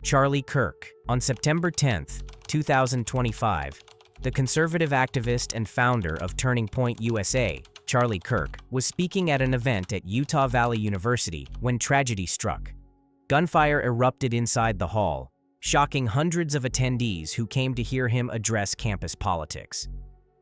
Charlie Kirk. On September 10, 2025, the conservative activist and founder of Turning Point USA, Charlie Kirk, was speaking at an event at Utah Valley University when tragedy struck. Gunfire erupted inside the hall, shocking hundreds of attendees who came to hear him address campus politics.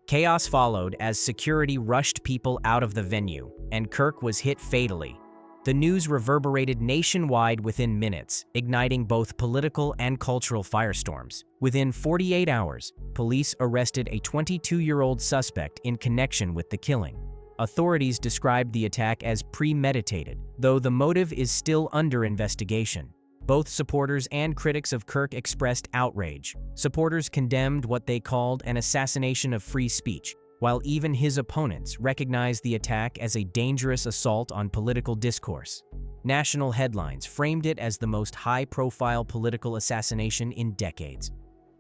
Chaos followed as security rushed people out of the venue, and Kirk was hit fatally. The news reverberated nationwide within minutes, igniting both political and cultural firestorms. Within 48 hours, police arrested a 22-year-old suspect in connection with the killing. Authorities described the attack as premeditated, though the motive is still under investigation. Both supporters and critics of Kirk expressed outrage. Supporters condemned what they called an assassination of free speech, while even his opponents recognized the attack as a dangerous assault on political discourse. National headlines framed it as the most high-profile political assassination in decades.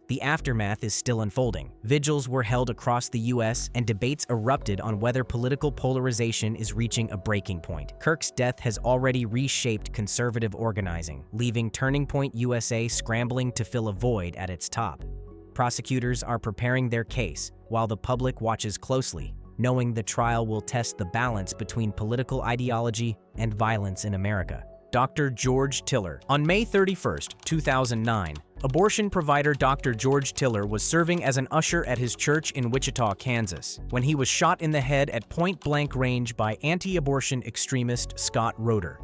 The aftermath is still unfolding. Vigils were held across the U.S., and debates erupted on whether political polarization is reaching a breaking point. Kirk's death has already reshaped conservative organizing, leaving Turning Point USA scrambling to fill a void at its top. Prosecutors are preparing their case, while the public watches closely, knowing the trial will test the balance between political ideology and violence in America. Dr. George Tiller. On May 31, 2009, abortion provider Dr. George Tiller was serving as an usher at his church in Wichita, Kansas, when he was shot in the head at point-blank range by anti-abortion extremist Scott Roeder.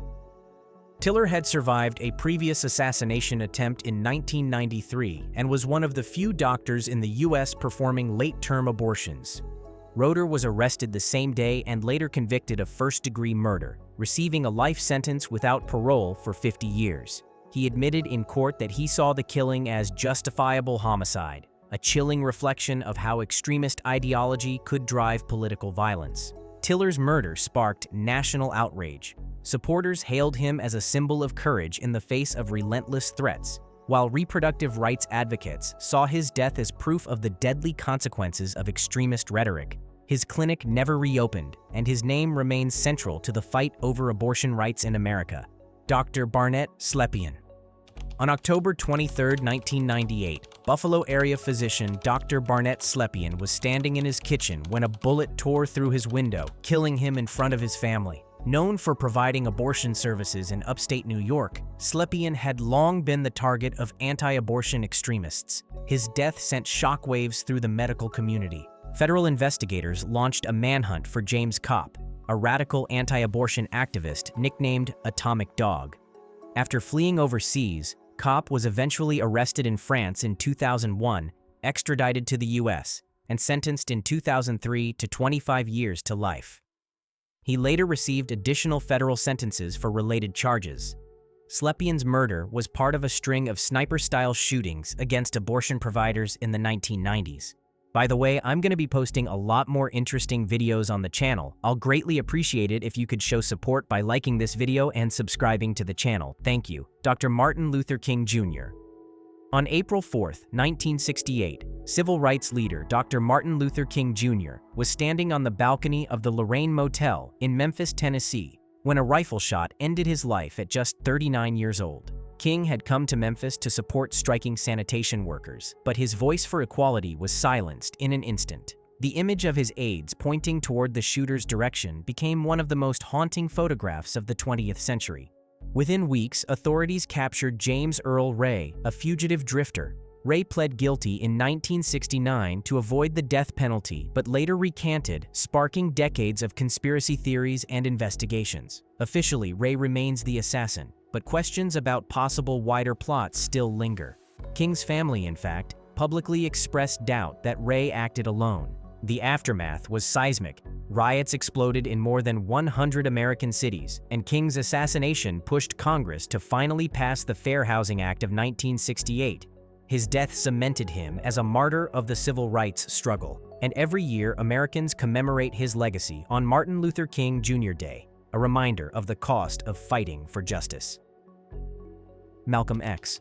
Tiller had survived a previous assassination attempt in 1993 and was one of the few doctors in the U.S. performing late-term abortions. Roeder was arrested the same day and later convicted of first-degree murder, receiving a life sentence without parole for 50 years. He admitted in court that he saw the killing as justifiable homicide, a chilling reflection of how extremist ideology could drive political violence. Tiller's murder sparked national outrage. Supporters hailed him as a symbol of courage in the face of relentless threats, while reproductive rights advocates saw his death as proof of the deadly consequences of extremist rhetoric. His clinic never reopened, and his name remains central to the fight over abortion rights in America. Dr. Barnett Slepian. On October 23, 1998, Buffalo area physician Dr. Barnett Slepian was standing in his kitchen when a bullet tore through his window, killing him in front of his family. Known for providing abortion services in upstate New York, Slepian had long been the target of anti-abortion extremists. His death sent shockwaves through the medical community. Federal investigators launched a manhunt for James Kopp, a radical anti-abortion activist nicknamed Atomic Dog. After fleeing overseas, Kopp was eventually arrested in France in 2001, extradited to the U.S., and sentenced in 2003 to 25 years to life. He later received additional federal sentences for related charges. Slepian's murder was part of a string of sniper-style shootings against abortion providers in the 1990s. By the way, I'm going to be posting a lot more interesting videos on the channel. I'll greatly appreciate it if you could show support by liking this video and subscribing to the channel. Thank you. Dr. Martin Luther King Jr. On April 4, 1968, civil rights leader Dr. Martin Luther King Jr. was standing on the balcony of the Lorraine Motel in Memphis, Tennessee, when a rifle shot ended his life at just 39 years old. King had come to Memphis to support striking sanitation workers, but his voice for equality was silenced in an instant. The image of his aides pointing toward the shooter's direction became one of the most haunting photographs of the 20th century. Within weeks, authorities captured James Earl Ray, a fugitive drifter. Ray pled guilty in 1969 to avoid the death penalty, but later recanted, sparking decades of conspiracy theories and investigations. Officially, Ray remains the assassin, but questions about possible wider plots still linger. King's family, in fact, publicly expressed doubt that Ray acted alone. The aftermath was seismic. Riots exploded in more than 100 American cities, and King's assassination pushed Congress to finally pass the Fair Housing Act of 1968. His death cemented him as a martyr of the civil rights struggle, and every year Americans commemorate his legacy on Martin Luther King Jr. Day, a reminder of the cost of fighting for justice. Malcolm X.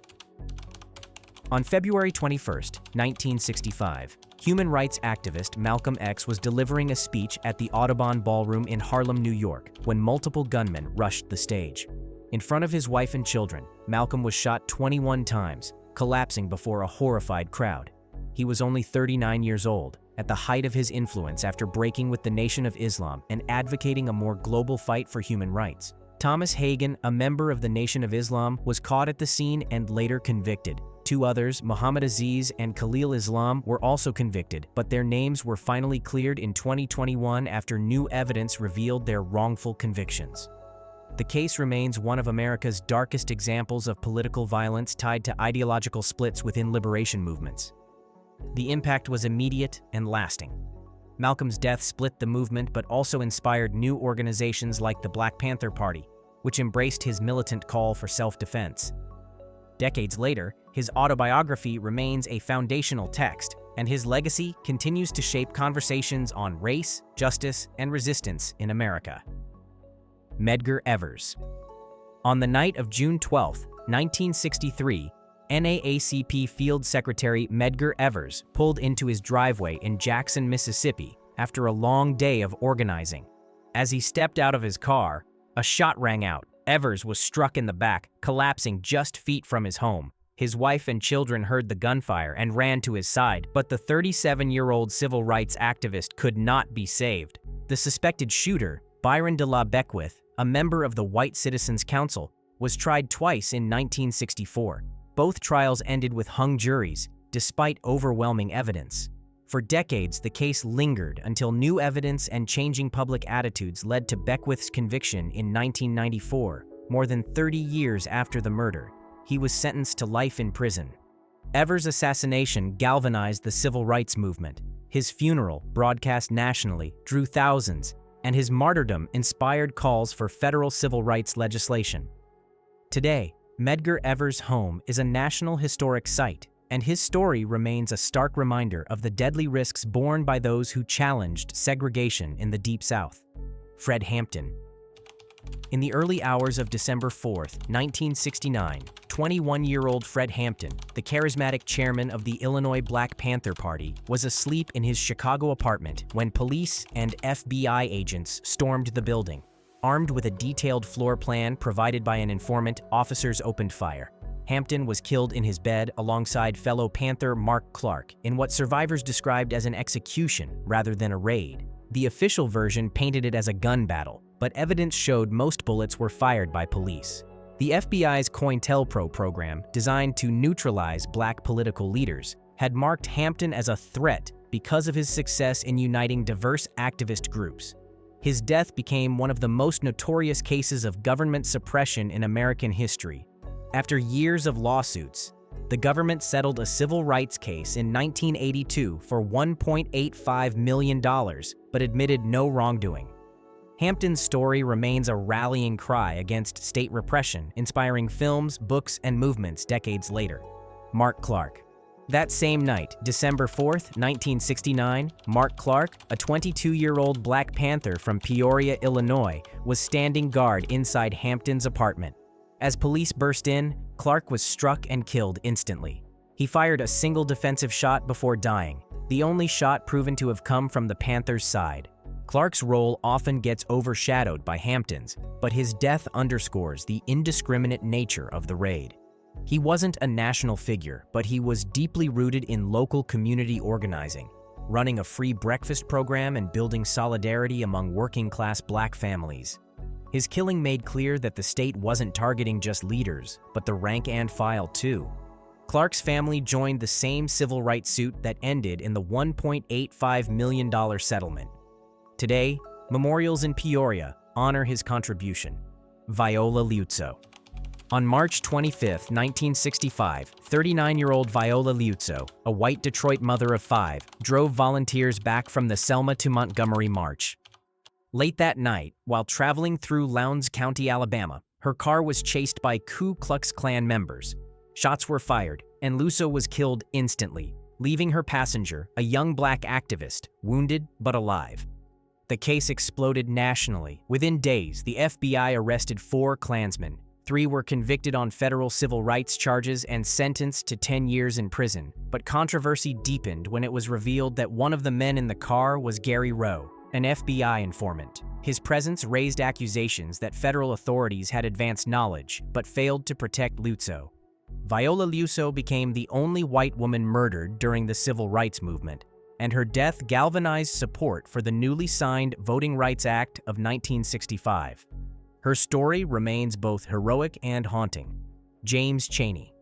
On February 21, 1965, human rights activist Malcolm X was delivering a speech at the Audubon Ballroom in Harlem, New York, when multiple gunmen rushed the stage. In front of his wife and children, Malcolm was shot 21 times, collapsing before a horrified crowd. He was only 39 years old, at the height of his influence after breaking with the Nation of Islam and advocating a more global fight for human rights. Thomas Hagen, a member of the Nation of Islam, was caught at the scene and later convicted. Two others, Muhammad Aziz and Khalil Islam, were also convicted, but their names were finally cleared in 2021 after new evidence revealed their wrongful convictions. The case remains one of America's darkest examples of political violence tied to ideological splits within liberation movements. The impact was immediate and lasting. Malcolm's death split the movement but also inspired new organizations like the Black Panther Party, which embraced his militant call for self-defense. Decades later, his autobiography remains a foundational text, and his legacy continues to shape conversations on race, justice, and resistance in America. Medgar Evers. On the night of June 12, 1963, NAACP Field Secretary Medgar Evers pulled into his driveway in Jackson, Mississippi, after a long day of organizing. As he stepped out of his car, a shot rang out. Evers was struck in the back, collapsing just feet from his home. His wife and children heard the gunfire and ran to his side, but the 37-year-old civil rights activist could not be saved. The suspected shooter, Byron de la Beckwith, a member of the White Citizens Council, was tried twice in 1964. Both trials ended with hung juries, despite overwhelming evidence. For decades, the case lingered until new evidence and changing public attitudes led to Beckwith's conviction in 1994, more than 30 years after the murder. He was sentenced to life in prison. Evers' assassination galvanized the civil rights movement. His funeral, broadcast nationally, drew thousands, and his martyrdom inspired calls for federal civil rights legislation. Today, Medgar Evers' home is a National Historic Site, and his story remains a stark reminder of the deadly risks borne by those who challenged segregation in the Deep South. Fred Hampton. In the early hours of December 4, 1969, 21-year-old Fred Hampton, the charismatic chairman of the Illinois Black Panther Party, was asleep in his Chicago apartment when police and FBI agents stormed the building. Armed with a detailed floor plan provided by an informant, officers opened fire. Hampton was killed in his bed alongside fellow Panther Mark Clark in what survivors described as an execution rather than a raid. The official version painted it as a gun battle, but evidence showed most bullets were fired by police. The FBI's COINTELPRO program, designed to neutralize black political leaders, had marked Hampton as a threat because of his success in uniting diverse activist groups. His death became one of the most notorious cases of government suppression in American history. After years of lawsuits, the government settled a civil rights case in 1982 for $1.85 million, but admitted no wrongdoing. Hampton's story remains a rallying cry against state repression, inspiring films, books, and movements decades later. Mark Clark. That same night, December 4, 1969, Mark Clark, a 22-year-old Black Panther from Peoria, Illinois, was standing guard inside Hampton's apartment. As police burst in, Clark was struck and killed instantly. He fired a single defensive shot before dying, the only shot proven to have come from the Panthers' side. Clark's role often gets overshadowed by Hampton's, but his death underscores the indiscriminate nature of the raid. He wasn't a national figure, but he was deeply rooted in local community organizing, running a free breakfast program and building solidarity among working-class Black families. His killing made clear that the state wasn't targeting just leaders, but the rank and file too. Clark's family joined the same civil rights suit that ended in the $1.85 million settlement. Today, memorials in Peoria honor his contribution. Viola Liuzzo. On March 25, 1965, 39-year-old Viola Liuzzo, a white Detroit mother of 5, drove volunteers back from the Selma to Montgomery March. Late that night, while traveling through Lowndes County, Alabama, her car was chased by Ku Klux Klan members. Shots were fired, and Liuzzo was killed instantly, leaving her passenger, a young Black activist, wounded but alive. The case exploded nationally. Within days, the FBI arrested 4 Klansmen. 3 were convicted on federal civil rights charges and sentenced to 10 years in prison, but controversy deepened when it was revealed that one of the men in the car was Gary Rowe, an FBI informant. His presence raised accusations that federal authorities had advanced knowledge but failed to protect Luzzo. Viola Luzzo became the only white woman murdered during the civil rights movement, and her death galvanized support for the newly signed Voting Rights Act of 1965. Her story remains both heroic and haunting. James Chaney.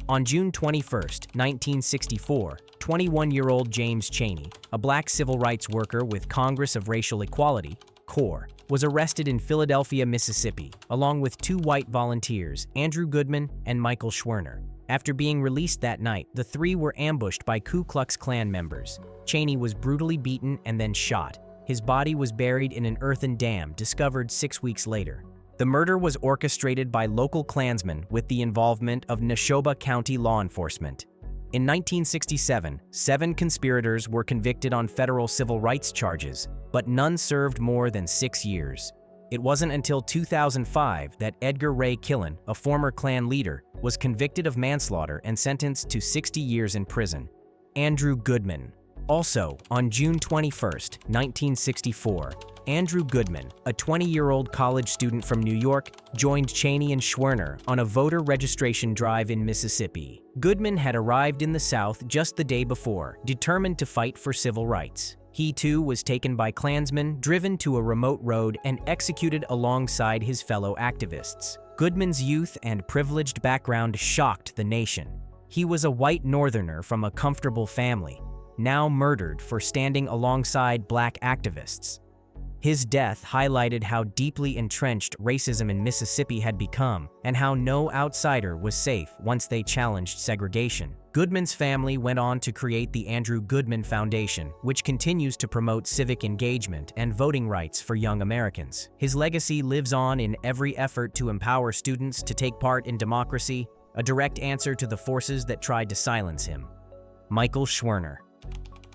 On June 21, 1964, 21-year-old James Chaney, a black civil rights worker with Congress of Racial Equality, CORE, was arrested in Philadelphia, Mississippi, along with two white volunteers, Andrew Goodman and Michael Schwerner. After being released that night, the three were ambushed by Ku Klux Klan members. Chaney was brutally beaten and then shot. His body was buried in an earthen dam discovered 6 weeks later. The murder was orchestrated by local Klansmen with the involvement of Neshoba County law enforcement. In 1967, 7 conspirators were convicted on federal civil rights charges, but none served more than 6 years. It wasn't until 2005 that Edgar Ray Killen, a former Klan leader, was convicted of manslaughter and sentenced to 60 years in prison. Andrew Goodman. Also, on June 21, 1964, Andrew Goodman, a 20-year-old college student from New York, joined Chaney and Schwerner on a voter registration drive in Mississippi. Goodman had arrived in the South just the day before, determined to fight for civil rights. He too was taken by Klansmen, driven to a remote road, and executed alongside his fellow activists. Goodman's youth and privileged background shocked the nation. He was a white Northerner from a comfortable family, now murdered for standing alongside black activists. His death highlighted how deeply entrenched racism in Mississippi had become and how no outsider was safe once they challenged segregation. Goodman's family went on to create the Andrew Goodman Foundation, which continues to promote civic engagement and voting rights for young Americans. His legacy lives on in every effort to empower students to take part in democracy, a direct answer to the forces that tried to silence him. Michael Schwerner.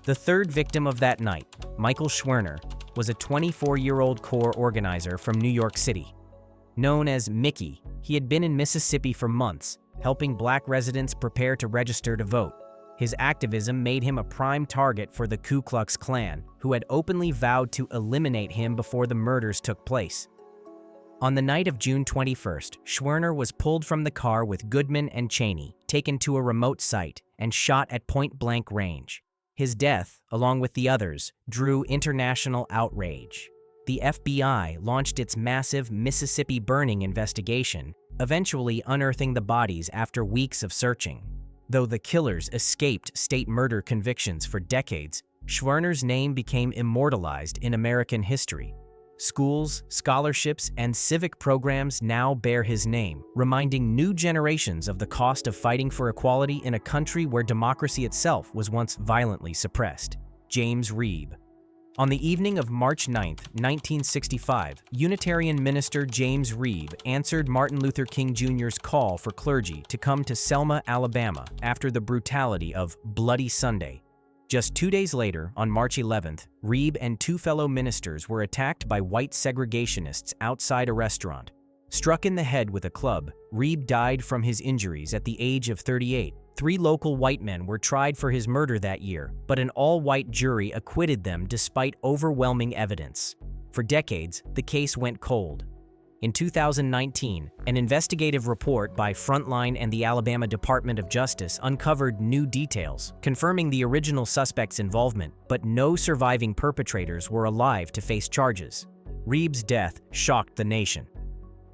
The third victim of that night, Michael Schwerner, was a 24-year-old CORE organizer from New York City. Known as Mickey, he had been in Mississippi for months, helping black residents prepare to register to vote. His activism made him a prime target for the Ku Klux Klan, who had openly vowed to eliminate him before the murders took place. On the night of June 21st, Schwerner was pulled from the car with Goodman and Chaney, taken to a remote site, and shot at point-blank range. His death, along with the others, drew international outrage. The FBI launched its massive Mississippi burning investigation, eventually unearthing the bodies after weeks of searching. Though the killers escaped state murder convictions for decades, Schwerner's name became immortalized in American history. Schools, scholarships, and civic programs now bear his name, reminding new generations of the cost of fighting for equality in a country where democracy itself was once violently suppressed. James Reeb. On the evening of March 9, 1965, Unitarian minister James Reeb answered Martin Luther King Jr.'s call for clergy to come to Selma, Alabama, after the brutality of Bloody Sunday. Just 2 days later, on March 11th, Reeb and 2 fellow ministers were attacked by white segregationists outside a restaurant. Struck in the head with a club, Reeb died from his injuries at the age of 38. 3 local white men were tried for his murder that year, but an all-white jury acquitted them despite overwhelming evidence. For decades, the case went cold. In 2019, an investigative report by Frontline and the Alabama Department of Justice uncovered new details, confirming the original suspects' involvement, but no surviving perpetrators were alive to face charges. Reeb's death shocked the nation.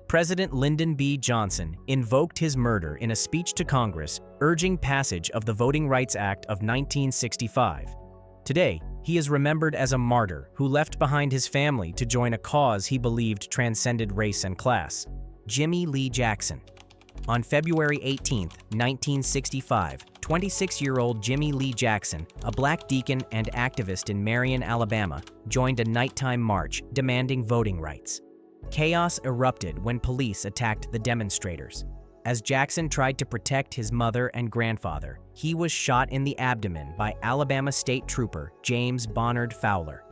President Lyndon B. Johnson invoked his murder in a speech to Congress, urging passage of the Voting Rights Act of 1965. Today, he is remembered as a martyr who left behind his family to join a cause he believed transcended race and class. Jimmy Lee Jackson. On February 18, 1965, 26-year-old Jimmy Lee Jackson, a black deacon and activist in Marion, Alabama, joined a nighttime march demanding voting rights. Chaos erupted when police attacked the demonstrators. As Jackson tried to protect his mother and grandfather, he was shot in the abdomen by Alabama State Trooper James Bonnard Fowler.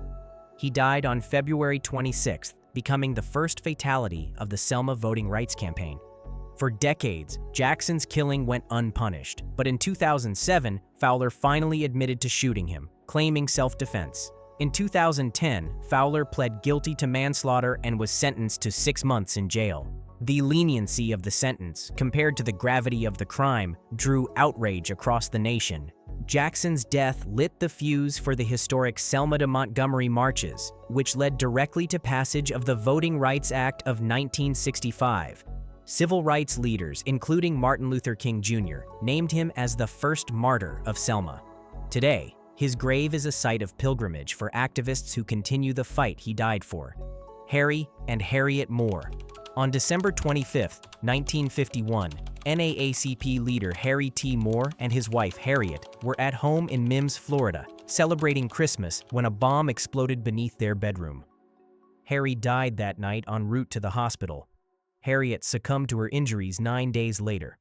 He died on February 26th, becoming the first fatality of the Selma voting rights campaign. For decades, Jackson's killing went unpunished, but in 2007, Fowler finally admitted to shooting him, claiming self-defense. In 2010, Fowler pled guilty to manslaughter and was sentenced to 6 months in jail. The leniency of the sentence, compared to the gravity of the crime, drew outrage across the nation. Jackson's death lit the fuse for the historic Selma to Montgomery marches, which led directly to passage of the Voting Rights Act of 1965. Civil rights leaders, including Martin Luther King Jr., named him as the first martyr of Selma. Today, his grave is a site of pilgrimage for activists who continue the fight he died for. Harry and Harriet Moore. On December 25, 1951, NAACP leader Harry T. Moore and his wife Harriet were at home in Mims, Florida, celebrating Christmas when a bomb exploded beneath their bedroom. Harry died that night en route to the hospital. Harriet succumbed to her injuries 9 days later.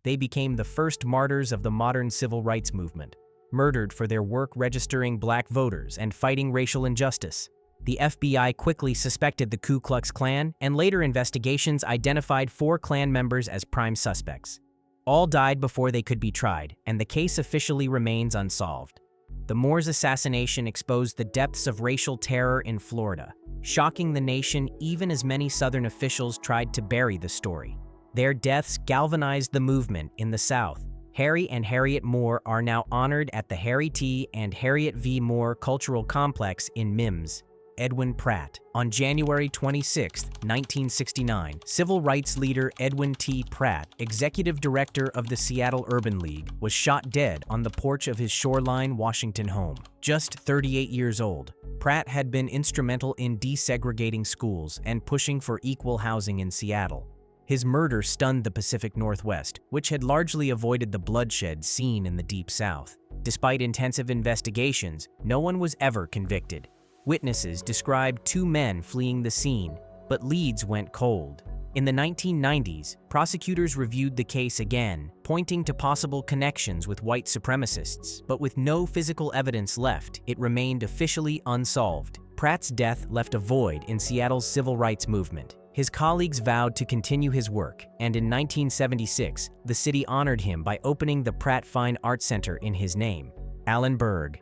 They became the first martyrs of the modern civil rights movement, murdered for their work registering black voters and fighting racial injustice. The FBI quickly suspected the Ku Klux Klan, and later investigations identified 4 Klan members as prime suspects. All died before they could be tried, and the case officially remains unsolved. The Moore's assassination exposed the depths of racial terror in Florida, shocking the nation even as many Southern officials tried to bury the story. Their deaths galvanized the movement in the South. Harry and Harriet Moore are now honored at the Harry T. and Harriet V. Moore Cultural Complex in Mims. Edwin Pratt. On January 26, 1969, civil rights leader Edwin T. Pratt, executive director of the Seattle Urban League, was shot dead on the porch of his Shoreline, Washington home. Just 38 years old, Pratt had been instrumental in desegregating schools and pushing for equal housing in Seattle. His murder stunned the Pacific Northwest, which had largely avoided the bloodshed seen in the Deep South. Despite intensive investigations, no one was ever convicted. Witnesses described 2 men fleeing the scene, but leads went cold. In the 1990s, prosecutors reviewed the case again, pointing to possible connections with white supremacists, but with no physical evidence left, it remained officially unsolved. Pratt's death left a void in Seattle's civil rights movement. His colleagues vowed to continue his work, and in 1976, the city honored him by opening the Pratt Fine Arts Center in his name. Alan Berg.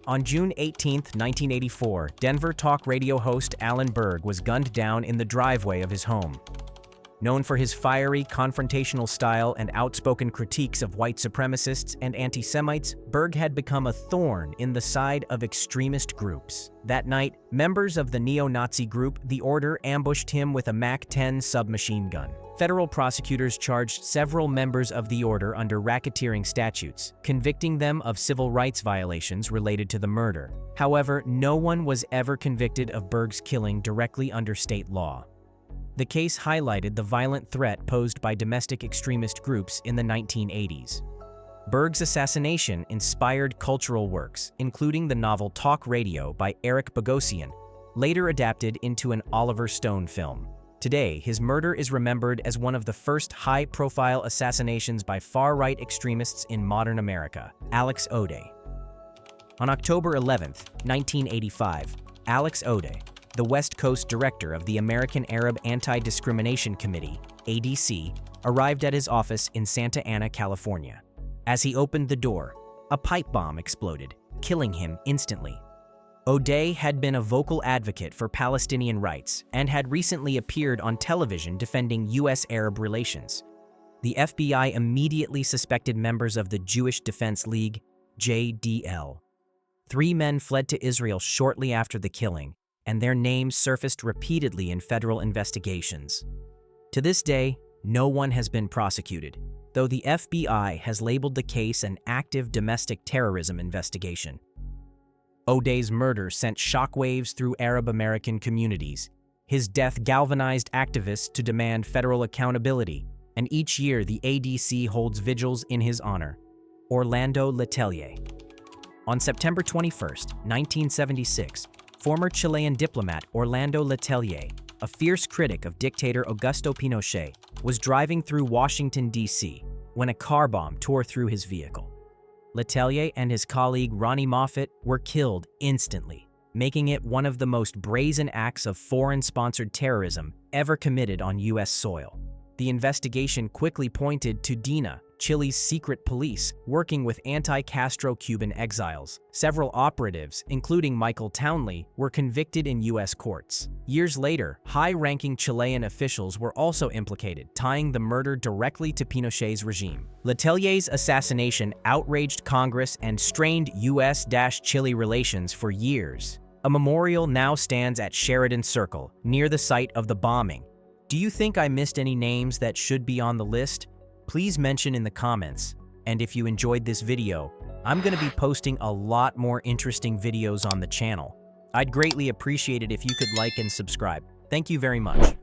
On June 18, 1984, Denver talk radio host Alan Berg was gunned down in the driveway of his home. Known for his fiery, confrontational style and outspoken critiques of white supremacists and anti-Semites, Berg had become a thorn in the side of extremist groups. That night, members of the neo-Nazi group The Order ambushed him with a MAC-10 submachine gun. Federal prosecutors charged several members of the Order under racketeering statutes, convicting them of civil rights violations related to the murder. However, no one was ever convicted of Berg's killing directly under state law. The case highlighted the violent threat posed by domestic extremist groups in the 1980s. Berg's assassination inspired cultural works, including the novel Talk Radio by Eric Bogosian, later adapted into an Oliver Stone film. Today, his murder is remembered as one of the first high-profile assassinations by far-right extremists in modern America. Alex O'Day. On October 11, 1985, Alex O'Day, the West Coast director of the American Arab Anti-Discrimination Committee, ADC, arrived at his office in Santa Ana, California. As he opened the door, a pipe bomb exploded, killing him instantly. O'Day had been a vocal advocate for Palestinian rights and had recently appeared on television defending U.S.-Arab relations. The FBI immediately suspected members of the Jewish Defense League, JDL. 3 men fled to Israel shortly after the killing, and their names surfaced repeatedly in federal investigations. To this day, no one has been prosecuted, though the FBI has labeled the case an active domestic terrorism investigation. O'Day's murder sent shockwaves through Arab American communities. His death galvanized activists to demand federal accountability, and each year the ADC holds vigils in his honor. Orlando Letelier. On September 21, 1976, former Chilean diplomat Orlando Letelier, a fierce critic of dictator Augusto Pinochet, was driving through Washington, D.C. when a car bomb tore through his vehicle. Letelier and his colleague Ronnie Moffett were killed instantly, making it one of the most brazen acts of foreign-sponsored terrorism ever committed on U.S. soil. The investigation quickly pointed to Dina, Chile's secret police working with anti-Castro Cuban exiles. Several operatives, including Michael Townley, were convicted in U.S. courts. Years later, high-ranking Chilean officials were also implicated, tying the murder directly to Pinochet's regime. Letelier's assassination outraged Congress and strained U.S.-Chile relations for years. A memorial now stands at Sheridan Circle, near the site of the bombing. Do you think I missed any names that should be on the list? Please mention in the comments. And if you enjoyed this video, I'm going to be posting a lot more interesting videos on the channel. I'd greatly appreciate it if you could like and subscribe. Thank you very much.